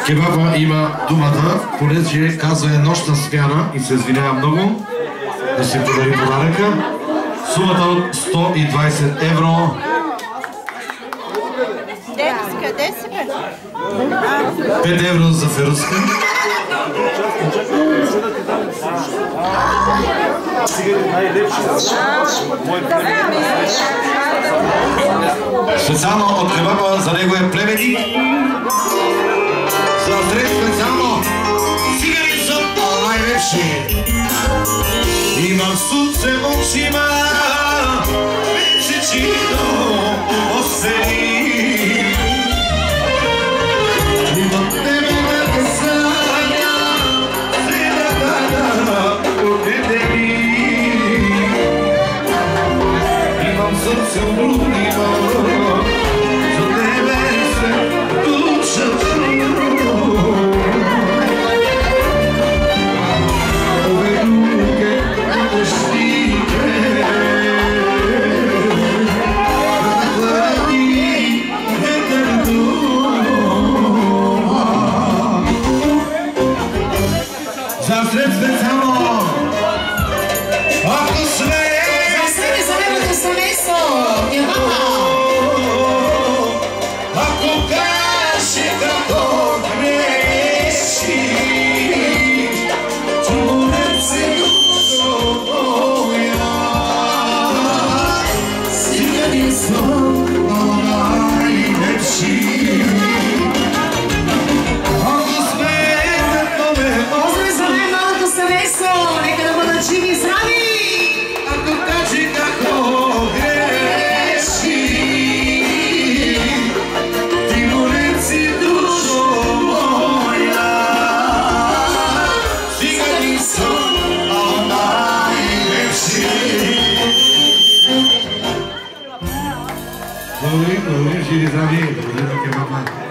Кебаба има думата, понеже казва е нощна смяна и се извинява много да си подари подаръка. Сумата от 120 евро. 5 евро за Феруска. Специално от Кебаба за него е племеник. За сред специално цигари са по-най-лепши. Имам сунце в очима, вече чито осени. Имам тебе на касаня, се надана отедени. Имам сърце обруднено, за тебе се душа. Благодарим, живи здрави, благодарим, Кебаба.